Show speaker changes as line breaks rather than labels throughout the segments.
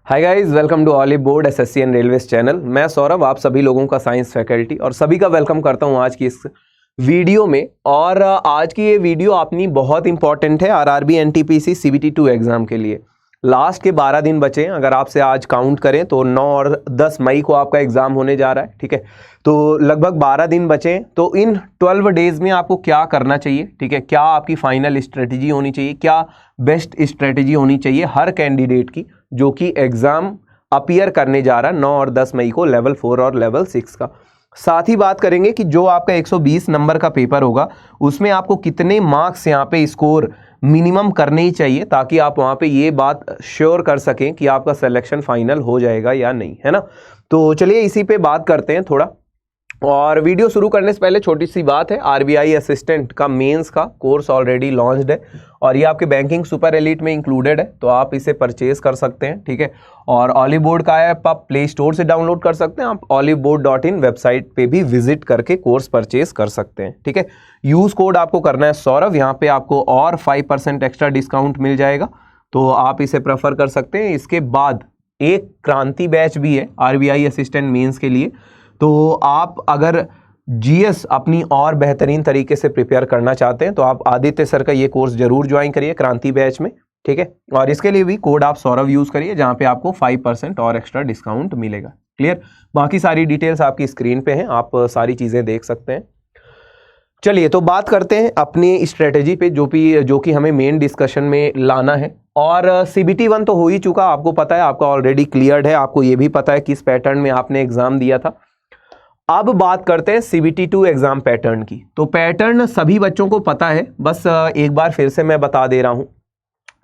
Hi guys, welcome to Oliveboard SSC and railways channel. मैं सौरभ, आप सभी लोगों का साइंस फैकल्टी और सभी का वेलकम करता हूं आज की इस वीडियो में। और आज की ये वीडियो अपनी बहुत इंपॉर्टेंट है आरआरबी एनटीपीसी सीबीटी 2 एग्जाम के लिए। लास्ट के 12 दिन बचे हैं। अगर आपसे आज काउंट करें तो 9 और 10 मई को आपका एग्जाम होने जा रहा है, ठीक है। तो लगभग 12 दिन बचे हैं। तो इन 12 डेज में आपको क्या करना चाहिए, ठीक है, क्या आपकी फाइनल स्ट्रेटेजी होनी चाहिए, क्या बेस्ट स्ट्रेटेजी होनी चाहिए हर कैंडिडेट की जो कि एग्जाम अपीयर करने जा रहा है 9 और 10 मई को लेवल 4 और लेवल 6 का। साथ ही बात करेंगे कि जो आपका 120 नंबर का पेपर होगा उसमें आपको कितने मार्क्स यहाँ पे स्कोर मिनिमम करने ही चाहिए, ताकि आप वहाँ पे ये बात श्योर कर सकें कि आपका सिलेक्शन फाइनल हो जाएगा या नहीं, है ना। तो चलिए इसी पे बात करते हैं थोड़ा। और वीडियो शुरू करने से पहले छोटी सी बात है, आरबीआई असिस्टेंट का मेंस का कोर्स ऑलरेडी लॉन्च्ड है और ये आपके बैंकिंग सुपर एलीट में इंक्लूडेड है, तो आप इसे परचेज कर सकते हैं, ठीक है। और ऑलिव बोर्ड का ऐप आप प्ले स्टोर से डाउनलोड कर सकते हैं, आप oliveboard.in वेबसाइट पे भी विजिट करके कोर्स परचेज कर सकते हैं, ठीक है। यूज कोड आपको करना है सौरभ, यहाँ पे आपको और 5% एक्स्ट्रा डिस्काउंट मिल जाएगा, तो आप इसे प्रेफर कर सकते हैं। इसके बाद एक क्रांति बैच भी है आरबीआई असिस्टेंट मेंस के लिए, तो आप अगर जीएस अपनी और बेहतरीन तरीके से प्रिपेयर करना चाहते हैं तो आप आदित्य सर का ये कोर्स जरूर ज्वाइन करिए क्रांति बैच में, ठीक है। और इसके लिए भी कोड आप सौरभ यूज करिए, जहां पे आपको 5% और एक्स्ट्रा डिस्काउंट मिलेगा। क्लियर? बाकी सारी डिटेल्स आपकी स्क्रीन पे हैं, आप सारी चीजें देख सकते हैं। चलिए तो बात करते हैं अपनी स्ट्रेटेजी पे, जो कि हमें मेन डिस्कशन में लाना है। और सीबीटी 1 तो हो ही चुका, आपको पता है, आपका ऑलरेडी क्लियर्ड है, आपको ये भी पता है किस पैटर्न में आपने एग्जाम दिया था। अब बात करते हैं सीबीटी 2 एग्जाम पैटर्न की। तो पैटर्न सभी बच्चों को पता है, बस एक बार फिर से मैं बता दे रहा हूं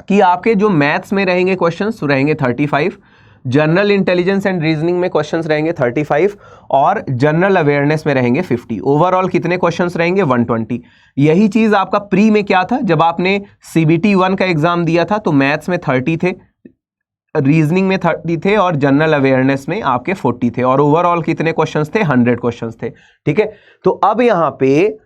कि आपके जो मैथ्स में रहेंगे क्वेश्चंस रहेंगे 35, जनरल इंटेलिजेंस एंड रीजनिंग में क्वेश्चंस रहेंगे 35 और जनरल अवेयरनेस में रहेंगे 50। ओवरऑल कितने क्वेश्चंस रहेंगे? 120। यही चीज आपका प्री में क्या था, जब आपने सीबीटी 1 का एग्जाम दिया था तो मैथ्स में 30 थे, रीजनिंग में 30 थे और जनरल अवेयरनेस में आपके 40 थे, और ओवरऑल कितने क्वेश्चंस थे? 100 क्वेश्चंस थे, ठीक है। तो अब यहां पे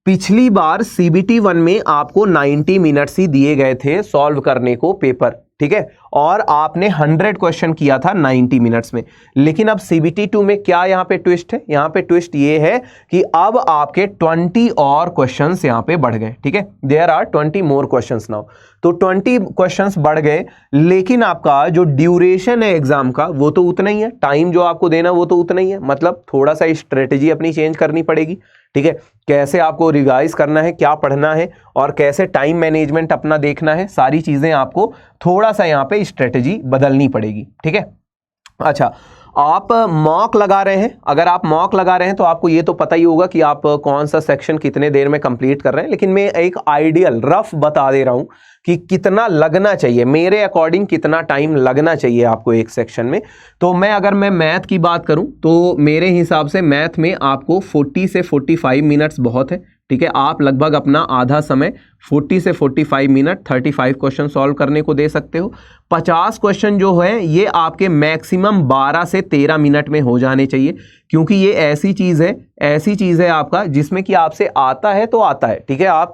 पिछली बार सीबीटी 1 में आपको 90 मिनट्स ही दिए गए थे सॉल्व करने को पेपर, ठीक है, और आपने 100 क्वेश्चन किया था 90 मिनट्स में। लेकिन अब सीबीटी 2 में क्या यहां पे ट्विस्ट है? यहां पे ट्विस्ट ये है कि अब आपके 20 और क्वेश्चंस यहां पे बढ़ गए, ठीक है। There are 20 more questions now. तो 20 क्वेश्चंस बढ़ गए, लेकिन आपका जो ड्यूरेशन है एग्जाम का वो तो उतना ही है, टाइम जो आपको देना वो तो उतना ही है। मतलब थोड़ा सा स्ट्रेटेजी अपनी चेंज करनी पड़ेगी, ठीक है। कैसे आपको रिवाइज करना है, क्या पढ़ना है और कैसे टाइम मैनेजमेंट अपना देखना है, सारी चीजें आपको थोड़ा सा यहाँ पे स्ट्रेटेजी बदलनी पड़ेगी, ठीक है। अच्छा, आप मॉक लगा रहे हैं, अगर आप मॉक लगा रहे हैं तो आपको ये तो पता ही होगा कि आप कौन सा सेक्शन कितने देर में कंप्लीट कर रहे हैं, लेकिन मैं एक आइडियल रफ बता दे रहा हूं कि कितना लगना चाहिए, मेरे अकॉर्डिंग कितना टाइम लगना चाहिए आपको एक सेक्शन में। तो अगर मैं मैथ की बात करूं तो मेरे हिसाब से मैथ में आपको 40 से 45 मिनट्स बहुत है, ठीक है। आप लगभग अपना आधा समय 40 से 45 मिनट 35 क्वेश्चन सॉल्व करने को दे सकते हो। 50 क्वेश्चन जो है ये आपके मैक्सिमम 12 से 13 मिनट में हो जाने चाहिए, क्योंकि ये ऐसी चीज है आपका जिसमें कि आपसे आता है तो आता है, ठीक है। आप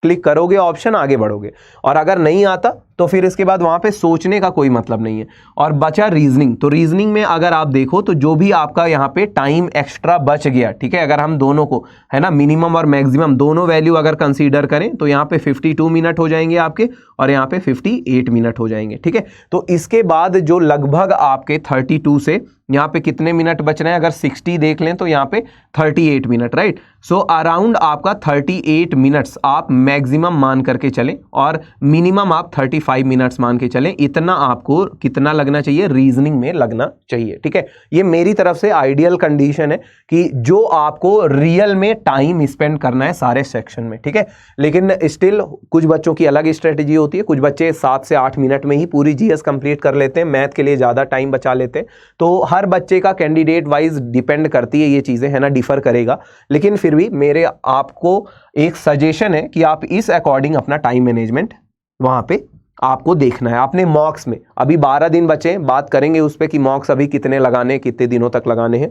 क्लिक करोगे ऑप्शन, आगे बढ़ोगे, और अगर नहीं आता तो फिर इसके बाद वहां पे सोचने का कोई मतलब नहीं है। और बचा रीजनिंग, तो रीजनिंग में अगर आप देखो तो जो भी आपका यहाँ पे टाइम एक्स्ट्रा बच गया, ठीक है, अगर हम दोनों को, है ना, मिनिमम और मैक्सिमम दोनों वैल्यू अगर कंसीडर करें तो यहाँ पे 52 मिनट हो जाएंगे आपके और यहाँ पे 58 मिनट हो जाएंगे, ठीक है। तो इसके बाद जो लगभग आपके 32 से यहाँ पे कितने मिनट बच रहे हैं, अगर 60 देख लें तो यहाँ पे 38 मिनट, राइट। सो अराउंड आपका 38 मिनट्स आप मैक्सिमम मान करके चलें और मिनिमम आप 35 मिनट्स मान के चलें। इतना आपको कितना लगना चाहिए? रीजनिंग में लगना चाहिए, ठीक है। ये मेरी तरफ से आइडियल कंडीशन है कि जो आपको रियल में टाइम स्पेंड करना है सारे सेक्शन में, ठीक है। लेकिन स्टिल कुछ बच्चों की अलग स्ट्रेटेजी होती है, कुछ बच्चे 7 से 8 मिनट में ही पूरी जीएस कंप्लीट कर लेते हैं, मैथ के लिए ज्यादा टाइम बचा लेते हैं। तो हर बच्चे का कैंडिडेट वाइज डिपेंड करती है ये चीजें, है ना, डिफर करेगा। लेकिन फिर भी मेरे आपको एक सजेशन है कि आप इस अकॉर्डिंग अपना टाइम मैनेजमेंट वहां पे आपको देखना है। आपने मॉक्स में अभी 12 दिन बचे, बात करेंगे उस पर कि मॉक्स अभी कितने लगाने, कितने दिनों तक लगाने हैं।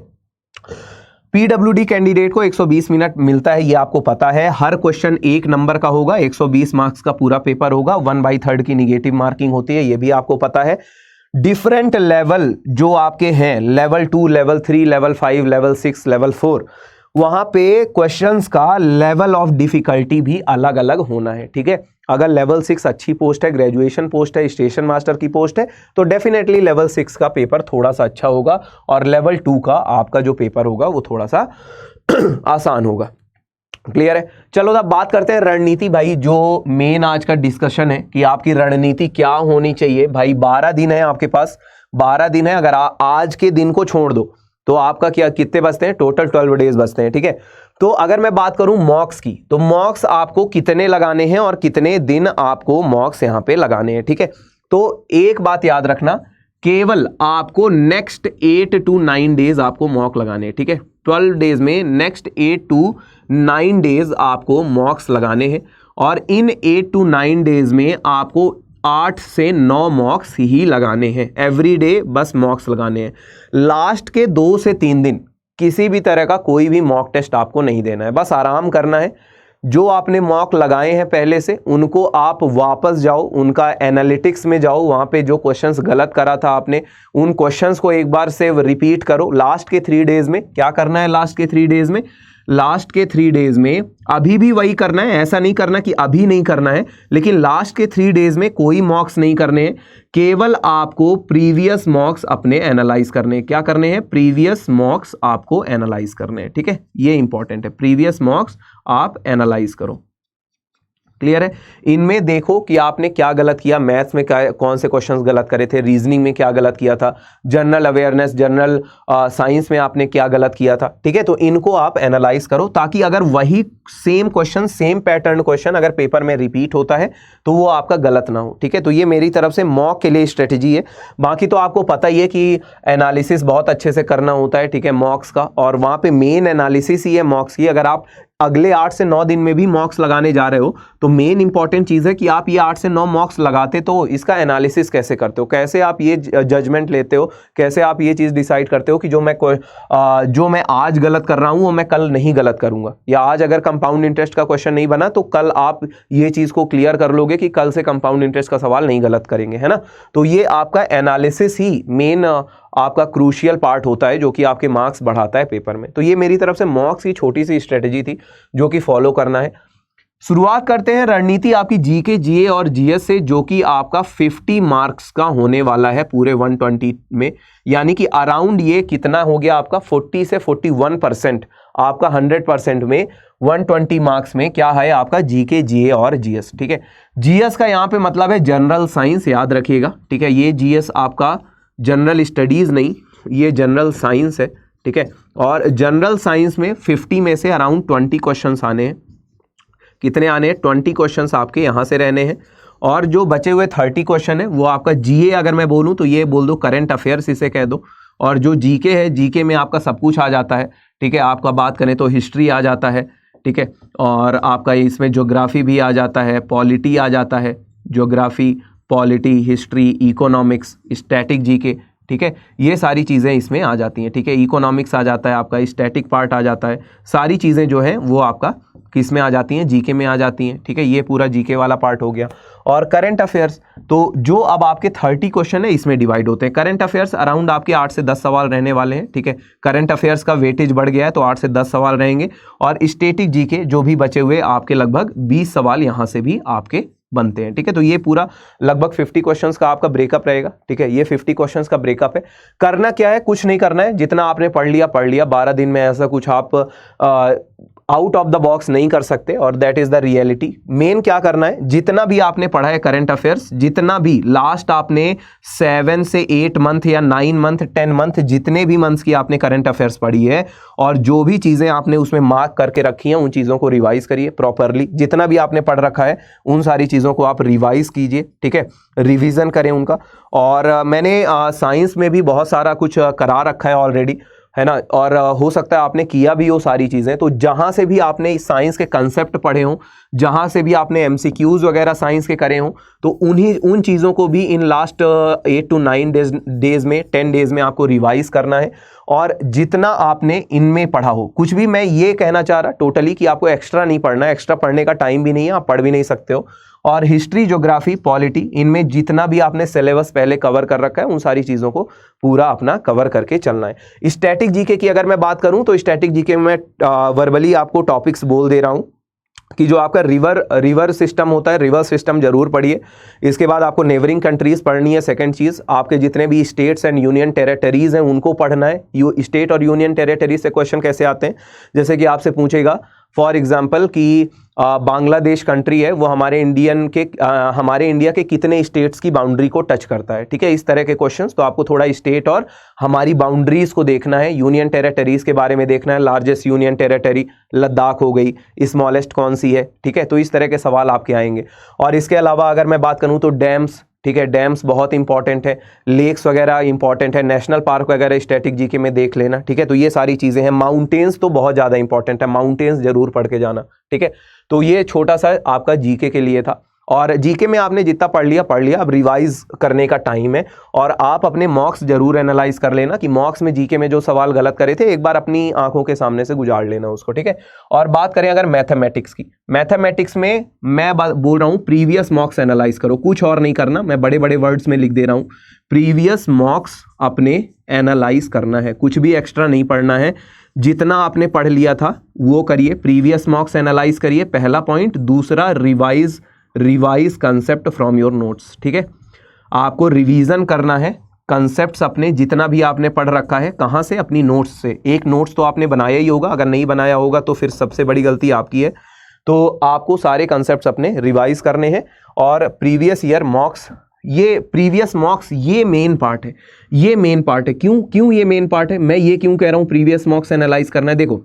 पीडब्ल्यूडी कैंडिडेट को 120 मिनट मिलता है, ये आपको पता है। हर क्वेश्चन 1 नंबर का होगा, 120 मार्क्स का पूरा पेपर होगा, 1/3 की निगेटिव मार्किंग होती है, ये भी आपको पता है। डिफरेंट लेवल जो आपके हैं, level 2, level 3, level 5, level 6, level 4, वहां पे क्वेश्चंस का लेवल ऑफ डिफिकल्टी भी अलग अलग होना है, ठीक है। अगर लेवल 6 अच्छी पोस्ट है, ग्रेजुएशन पोस्ट है, स्टेशन मास्टर की पोस्ट है, तो डेफिनेटली लेवल 6 का पेपर थोड़ा सा अच्छा होगा और लेवल 2 का आपका जो पेपर होगा वो थोड़ा सा आसान होगा। क्लियर है। चलो अब बात करते हैं रणनीति भाई, जो मेन आज का डिस्कशन है कि आपकी रणनीति क्या होनी चाहिए भाई। 12 दिन है आपके पास, 12 दिन है। अगर आज के दिन को छोड़ दो तो आपका क्या कितने बचते हैं, टोटल 12 डेज बचते हैं, ठीक है। तो अगर मैं बात करूं मॉक्स की, तो मॉक्स आपको कितने लगाने हैं और कितने दिन आपको मॉक्स यहां पे लगाने हैं, ठीक है। तो एक बात याद रखना, केवल आपको नेक्स्ट 8 to 9 डेज आपको मॉक लगाने हैं, ठीक है। 12 डेज में नेक्स्ट 8 to 9 डेज आपको मॉक्स लगाने हैं और इन 8 to 9 डेज में आपको 8 से 9 मॉक्स ही लगाने हैं। एवरी डे बस मॉक्स लगाने हैं। लास्ट के 2 से 3 दिन किसी भी तरह का कोई भी मॉक टेस्ट आपको नहीं देना है, बस आराम करना है। जो आपने मॉक लगाए हैं पहले से, उनको आप वापस जाओ, उनका एनालिटिक्स में जाओ, वहां पे जो क्वेश्चंस गलत करा था आपने, उन क्वेश्चंस को एक बार से रिपीट करो। लास्ट के 3 डेज में क्या करना है, लास्ट के 3 डेज में, लास्ट के 3 डेज में अभी भी वही करना है। ऐसा नहीं करना कि अभी नहीं करना है, लेकिन लास्ट के 3 डेज में कोई मॉक्स नहीं करने हैं, केवल आपको प्रीवियस मॉक्स अपने एनालाइज करने हैं। क्या करने हैं, प्रीवियस मॉक्स आपको एनालाइज करने हैं, ठीक है। ये इंपॉर्टेंट है, प्रीवियस मॉक्स आप एनालाइज करो। क्लियर है। इनमें देखो कि आपने क्या गलत किया, मैथ्स में क्या कौन से क्वेश्चंस गलत करे थे, रीजनिंग में क्या गलत किया था, जनरल अवेयरनेस, जनरल साइंस में आपने क्या गलत किया था, ठीक है। तो इनको आप एनालाइज करो, ताकि अगर वही same question, same pattern question अगर पेपर में रिपीट होता है तो वो आपका गलत ना हो, ठीक है। तो ये मेरी तरफ से मॉक के लिए स्ट्रेटेजी है। बाकी तो आपको पता ही है कि एनालिसिस बहुत अच्छे से करना होता है, ठीक है, मॉक्स का, और वहां पे मेन एनालिसिस ही है मॉक्स की। अगर आप अगले 8 से 9 दिन में भी मॉक्स लगाने जा रहे हो तो मेन इंपॉर्टेंट चीज है कि आप ये 8 से 9 मॉक्स लगाते तो इसका एनालिसिस कैसे करते हो, कैसे आप ये जजमेंट लेते हो, कैसे आप ये चीज डिसाइड करते हो कि जो मैं आज गलत कर रहा हूं वो मैं कल नहीं गलत करूंगा, या आज अगर कंपाउंड इंटरेस्ट का क्वेश्चन नहीं बना तो कल आप ये चीज को क्लियर कर लोगे कि कल से कंपाउंड इंटरेस्ट का सवाल नहीं गलत करेंगे, है ना। तो ये आपका एनालिसिस ही मेन आपका क्रूशियल पार्ट होता है, जो कि आपके मार्क्स बढ़ाता है पेपर में। तो ये मेरी तरफ से मॉक्स की छोटी सी स्ट्रेटेजी थी जो कि फॉलो करना है। शुरुआत करते हैं रणनीति आपकी जीके, जीए और जीएस से, जो कि आपका 50 मार्क्स का होने वाला है पूरे 120 में। यानी कि अराउंड ये कितना हो गया आपका 40 से 41% आपका 100% में 120 मार्क्स में क्या है आपका जीके, जीए और जीएस, ठीक है। जीएस का यहां पे मतलब है जनरल साइंस, याद रखिएगा, ठीक है। ये जीएस आपका जनरल स्टडीज नहीं, ये जनरल साइंस है, ठीक है। और जनरल साइंस में 50 में से अराउंड 20 क्वेश्चंस आने हैं। कितने आने हैं, 20 क्वेश्चंस आपके यहां से रहने हैं। और जो बचे हुए 30 क्वेश्चन है वो आपका जीए, अगर मैं बोलूं तो ये बोल दो करंट अफेयर्स, इसे कह दो। और जो जीके है, जीके में आपका सब कुछ आ जाता है, ठीक है। आपका बात करें तो हिस्ट्री आ जाता है, ठीक है। और आपका इसमें ज्योग्राफी भी आ जाता है, पॉलिटी आ जाता है, geography, polity, history, economics, static GK, ठीक है। ये सारी चीज़ें इसमें आ जाती हैं, ठीक है। इकोनॉमिक्स आ जाता है आपका, स्टैटिक पार्ट आ जाता है, सारी चीज़ें जो हैं वो आपका किस में आ जाती हैं, जीके में आ जाती हैं, ठीक है। ये पूरा जीके वाला पार्ट हो गया। और करंट अफेयर्स, तो जो अब आपके 30 क्वेश्चन है इसमें डिवाइड होते हैं। करंट अफेयर्स अराउंड आपके 8 से 10 सवाल रहने वाले हैं, ठीक है। करंट अफेयर्स का वेटेज बढ़ गया है तो 8 से 10 सवाल रहेंगे। और स्टैटिक जीके जो भी बचे हुए आपके लगभग 20 सवाल यहाँ से भी आपके बनते हैं, ठीक है। तो ये पूरा लगभग 50 क्वेश्चंस का आपका ब्रेकअप रहेगा, ठीक है। ये 50 क्वेश्चंस का ब्रेकअप है। करना क्या है, कुछ नहीं करना है, जितना आपने पढ़ लिया 12 दिन में ऐसा कुछ आप आउट ऑफ द बॉक्स नहीं कर सकते, और that is the reality. Main क्या करना है, जितना भी आपने पढ़ा है करंट अफेयर्स, जितना भी लास्ट आपने 7 से 8 मंथ या 9 मंथ 10 मंथ जितने भी मंथ्स की आपने करंट अफेयर्स पढ़ी है, और जो भी चीजें आपने उसमें मार्क करके रखी हैं उन चीजों को रिवाइज करिए प्रॉपरली। जितना भी आपने पढ़ रखा है उन सारी चीजों को आप रिवाइज कीजिए, ठीक है, रिवीजन करें उनका। और मैंने साइंस में भी बहुत सारा कुछ करा रखा है ऑलरेडी, है ना। और हो सकता है आपने किया भी हो सारी चीजें, तो जहां से भी आपने इस साइंस के कंसेप्ट पढ़े हो, जहां से भी आपने एमसीक्यूज वगैरह साइंस के करे हो, तो उन चीजों को भी इन लास्ट 8 to 9 डेज में 10 डेज में आपको रिवाइज करना है। और जितना आपने इनमें पढ़ा हो, कुछ भी मैं ये कहना चाह रहा टोटली कि आपको एक्स्ट्रा नहीं पढ़ना है, एक्स्ट्रा पढ़ने का टाइम भी नहीं है, आप पढ़ भी नहीं सकते हो। और हिस्ट्री, ज्योग्राफी, पॉलिटी, इनमें जितना भी आपने सिलेबस पहले कवर कर रखा है उन सारी चीज़ों को पूरा अपना कवर करके चलना है। स्टैटिक जीके की अगर मैं बात करूं तो स्टैटिक जीके में वर्बली आपको टॉपिक्स बोल दे रहा हूं कि जो आपका रिवर सिस्टम होता है, रिवर सिस्टम जरूर पढ़िए। इसके बाद आपको नेबरिंग कंट्रीज पढ़नी है। सेकंड चीज़, आपके जितने भी स्टेट्स एंड यूनियन टेरिटरीज हैं उनको पढ़ना है। स्टेट और यूनियन टेरिटरी से क्वेश्चन कैसे आते हैं, जैसे कि आपसे पूछेगा फॉर एग्जाम्पल कि बांग्लादेश कंट्री है, वो हमारे इंडिया के कितने स्टेट्स की बाउंड्री को टच करता है, ठीक है, इस तरह के क्वेश्चंस। तो आपको थोड़ा स्टेट और हमारी बाउंड्रीज को देखना है, यूनियन टेरिटरीज के बारे में देखना है। लार्जेस्ट यूनियन टेरिटरी लद्दाख हो गई, स्मॉलेस्ट कौन सी है, ठीक है, तो इस तरह के सवाल आपके आएंगे। और इसके अलावा अगर मैं बात करूं तो डैम्स, ठीक है, डैम्स बहुत इंपॉर्टेंट है, लेक्स वगैरह इंपॉर्टेंट है, नेशनल पार्क वगैरह स्टैटिक जीके में देख लेना, ठीक है, तो ये सारी चीज़ें हैं। माउंटेन्स तो बहुत ज़्यादा इंपॉर्टेंट है, माउंटेन्स जरूर पढ़ के जाना, ठीक है। तो ये छोटा सा आपका जीके के लिए था। और जीके में आपने जितना पढ़ लिया, अब रिवाइज करने का टाइम है। और आप अपने मॉक्स जरूर एनालाइज कर लेना कि मॉक्स में जीके में जो सवाल गलत करे थे एक बार अपनी आंखों के सामने से गुजार लेना उसको, ठीक है। और बात करें अगर मैथमेटिक्स की, मैथमेटिक्स में मैं बोल रहा हूं प्रीवियस मॉक्स एनालाइज करो, कुछ और नहीं करना, मैं बड़े बड़े वर्ड्स में लिख दे रहा हूं, प्रीवियस मॉक्स अपने एनालाइज करना है, कुछ भी एक्स्ट्रा नहीं पढ़ना है। जितना आपने पढ़ लिया था वो करिए, प्रीवियस मॉक्स एनालाइज करिए, पहला पॉइंट। दूसरा, revise concept from your notes, ठीक है, आपको रिवीजन करना है कंसेप्ट्स अपने, जितना भी आपने पढ़ रखा है, कहाँ से, अपनी नोट्स से। एक नोट्स तो आपने बनाया ही होगा, अगर नहीं बनाया होगा तो फिर सबसे बड़ी गलती आपकी है। तो आपको सारे कंसेप्ट्स अपने रिवाइज करने हैं। और प्रीवियस ईयर मॉक्स, ये प्रीवियस मॉक्स ये मेन पार्ट है, ये मेन पार्ट है। क्यों ये मेन पार्ट है, मैं ये क्यों कह रहा हूं प्रीवियस मॉक्स एनालाइज करना है। देखो,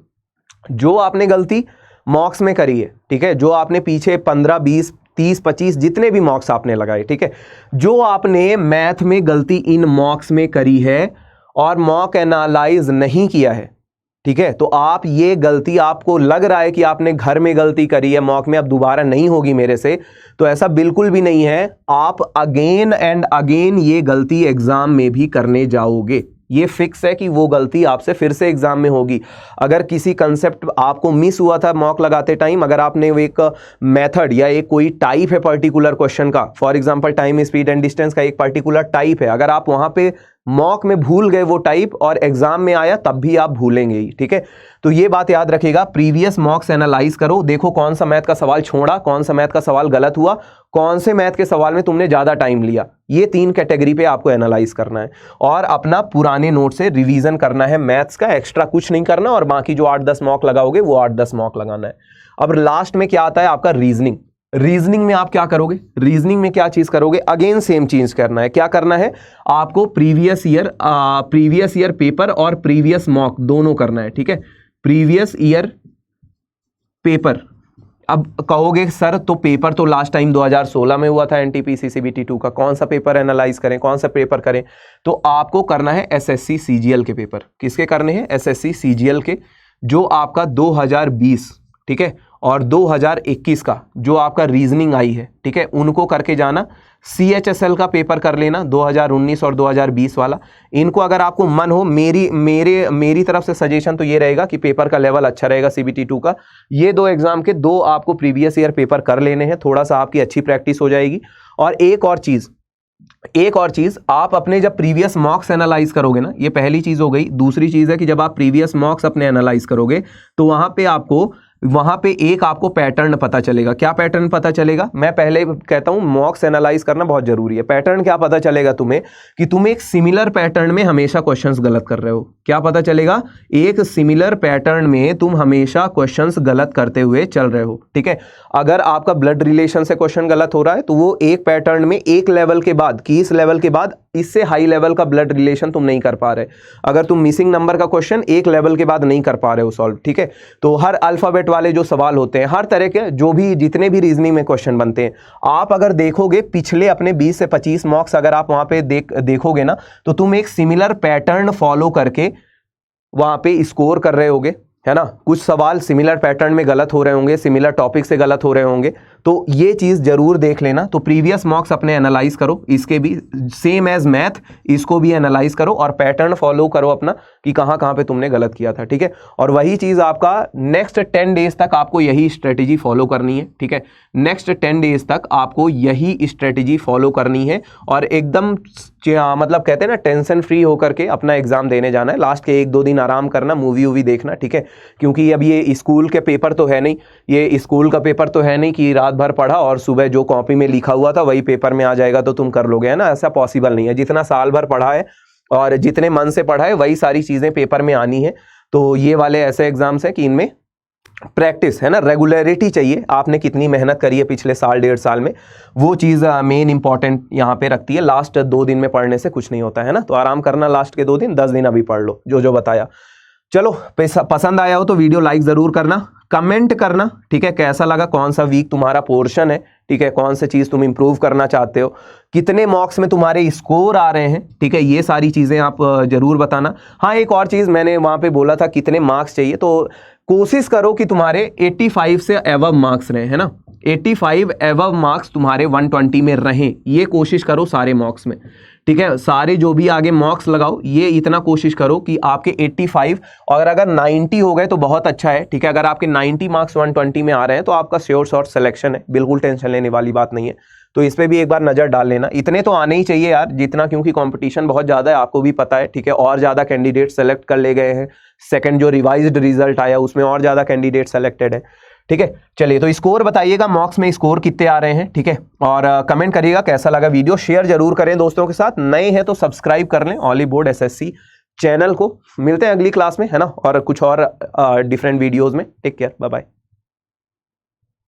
जो आपने गलती मॉक्स में करी है, ठीक है, जो आपने पीछे 15, 20, 30, 25 जितने भी मॉक्स आपने लगाए, ठीक है, जो आपने मैथ में गलती इन मॉक्स में करी है और मॉक एनालाइज नहीं किया है, ठीक है, तो आप ये गलती, आपको लग रहा है कि आपने घर में गलती करी है, मॉक में अब दोबारा नहीं होगी मेरे से, तो ऐसा बिल्कुल भी नहीं है। आप अगेन एंड अगेन ये गलती एग्जाम में भी करने जाओगे, ये फिक्स है कि वो गलती आपसे फिर से एग्जाम में होगी। अगर किसी कंसेप्ट आपको मिस हुआ था मॉक लगाते टाइम, अगर आपने एक मेथड या एक कोई टाइप है पर्टिकुलर क्वेश्चन का, for example time, speed and distance का एक पर्टिकुलर टाइप है, अगर आप वहां पे मॉक में भूल गए वो टाइप और एग्जाम में आया तब भी आप भूलेंगे ही, ठीक है। तो ये बात याद रखिएगा, प्रीवियस मॉक्स एनालाइज करो, देखो कौन सा मैथ का सवाल छोड़ा, कौन सा मैथ का सवाल गलत हुआ, कौन से मैथ के सवाल में तुमने ज्यादा टाइम लिया, ये 3 कैटेगरी पे आपको एनालाइज करना है। और अपना पुराने नोट से रिवीजन करना है मैथ्स का, एक्स्ट्रा कुछ नहीं करना। और बाकी जो 8-10 मॉक लगाओगे वो 8-10 मॉक लगाना है। अब लास्ट में क्या आता है आपका रीजनिंग। रीजनिंग में आप क्या करोगे, रीजनिंग में क्या चीज करोगे, अगेन सेम चीज करना है। क्या करना है आपको, प्रीवियस ईयर पेपर और प्रीवियस मॉक दोनों करना है, ठीक है, प्रीवियस ईयर पेपर। अब कहोगे सर तो पेपर तो लास्ट टाइम 2016 में हुआ था एनटीपीसी सीबीटी 2 का, कौन सा पेपर एनालाइज करें, कौन सा पेपर करें, तो आपको करना है एसएससी सीजीएल के पेपर। किसके करने हैं, एसएससी सीजीएल के, जो आपका 2020, ठीक है, और 2021 का जो आपका रीजनिंग आई है, ठीक है, उनको करके जाना। सीएचएसएल का पेपर कर लेना 2019 और 2020 वाला। इनको अगर आपको मन हो, मेरी तरफ से सजेशन तो ये रहेगा कि पेपर का लेवल अच्छा रहेगा सीबीटी 2 का। ये 2 एग्जाम के 2 आपको प्रीवियस ईयर पेपर कर लेने हैं, थोड़ा सा आपकी अच्छी प्रैक्टिस हो जाएगी। और एक और चीज आप अपने जब प्रीवियस मॉक्स एनालाइज करोगे ना, ये पहली चीज हो गई। दूसरी चीज है कि जब आप प्रीवियस मॉक्स अपने एनालाइज करोगे तो वहां पे एक आपको पैटर्न पता चलेगा। क्या पैटर्न पता चलेगा, मैं पहले कहता हूं मॉक्स एनालाइज करना बहुत जरूरी है। पैटर्न क्या पता चलेगा तुम्हें, कि तुम एक सिमिलर पैटर्न में हमेशा क्वेश्चंस गलत कर रहे हो। क्या पता चलेगा, एक सिमिलर पैटर्न में तुम हमेशा क्वेश्चंस गलत करते हुए चल रहे हो, ठीक है। अगर आपका ब्लड रिलेशन से क्वेश्चन गलत हो रहा है तो वो एक पैटर्न में एक लेवल के बाद, कि इस लेवल के बाद इससे हाई लेवल का ब्लड रिलेशन तुम नहीं कर पा रहे। अगर तुम मिसिंग नंबर का क्वेश्चन एक लेवल के बाद नहीं कर पा रहे हो सॉल्व, ठीक है, तो हर अल्फाबेट वाले जो सवाल होते हैं, हर तरह के जो भी जितने भी रीजनिंग में क्वेश्चन बनते हैं, आप अगर देखोगे पिछले अपने 20 से 25 मॉक्स अगर आप वहां पे देखोगे ना, तो तुम एक सिमिलर पैटर्न फॉलो करके वहां पे स्कोर कर रहे होगे, है ना। कुछ सवाल सिमिलर पैटर्न में गलत हो रहे होंगे, सिमिलर टॉपिक से गलत हो रहे होंगे, तो ये चीज़ जरूर देख लेना। तो प्रीवियस मॉक्स अपने एनालाइज करो, इसके भी सेम एज मैथ, इसको भी एनालाइज करो और पैटर्न फॉलो करो अपना कि कहाँ कहाँ पे तुमने गलत किया था, ठीक है। और वही चीज़ आपका नेक्स्ट 10 डेज तक आपको यही स्ट्रेटेजी फॉलो करनी है, ठीक है। नेक्स्ट 10 डेज तक आपको यही स्ट्रेटेजी फॉलो करनी है और एकदम मतलब कहते हैं ना टेंशन फ्री होकर के अपना एग्जाम देने जाना है। लास्ट के 1-2 दिन आराम करना, मूवी वूवी देखना, ठीक है। क्योंकि अब ये स्कूल के पेपर तो है नहीं, ये स्कूल का पेपर तो है नहीं कि रात भर पढ़ा और सुबह जो कॉपी में लिखा हुआ था वही पेपर में आ जाएगा तो तुम कर लोगे, है ना। ऐसा पॉसिबल नहीं है। जितना साल भर पढ़ा है और जितने मन से पढ़ा है वही सारी चीज़ें पेपर में आनी है। तो ये वाले ऐसे एग्जाम्स हैं कि इनमें प्रैक्टिस है ना, रेगुलरिटी चाहिए। आपने कितनी मेहनत करी है पिछले साल 1.5 साल में, वो चीज़ मेन इंपॉर्टेंट यहाँ पे रखती है। लास्ट 2 दिन में पढ़ने से कुछ नहीं होता है ना। तो आराम करना लास्ट के 2 दिन, 10 दिन अभी पढ़ लो जो जो बताया। चलो, पसंद आया हो तो वीडियो लाइक ज़रूर करना, कमेंट करना, ठीक है। कैसा लगा, कौन सा वीक तुम्हारा पोर्शन है, ठीक है, कौन सी चीज़ तुम इंप्रूव करना चाहते हो, कितने मॉक्स में तुम्हारे स्कोर आ रहे हैं, ठीक है। ये सारी चीज़ें आप जरूर बताना। हाँ, एक और चीज़ मैंने वहाँ पे बोला था कितने मार्क्स चाहिए, तो कोशिश करो कि तुम्हारे 85 से एबव मार्क्स रहे, है ना। 85 एबव मार्क्स तुम्हारे 120 में रहें, ये कोशिश करो सारे मॉक्स में, ठीक है। सारे जो भी आगे मॉक्स लगाओ, ये इतना कोशिश करो कि आपके 85 और अगर 90 हो गए तो बहुत अच्छा है, ठीक है। अगर आपके 90 मार्क्स 120 में आ रहे हैं तो आपका श्योर शॉर्ट सिलेक्शन है, बिल्कुल टेंशन लेने वाली बात नहीं है। तो इस पे भी एक बार नज़र डाल लेना। इतने तो आने ही चाहिए यार, जितना, क्योंकि कंपटीशन बहुत ज़्यादा है, आपको भी पता है, ठीक है। और ज़्यादा कैंडिडेट सेलेक्ट कर ले गए हैं। सेकंड जो रिवाइज्ड रिजल्ट आया उसमें और ज़्यादा कैंडिडेट सेलेक्टेड है, ठीक है। चलिए, तो स्कोर बताइएगा, मॉक्स में स्कोर कितने आ रहे हैं, ठीक है। और कमेंट करिएगा कैसा लगा वीडियो, शेयर जरूर करें दोस्तों के साथ। नए हैं तो सब्सक्राइब कर लें ऑली बोर्ड SSC चैनल को। मिलते हैं अगली क्लास में, है ना, और कुछ और डिफरेंट वीडियोज़ में। Take care, bye bye.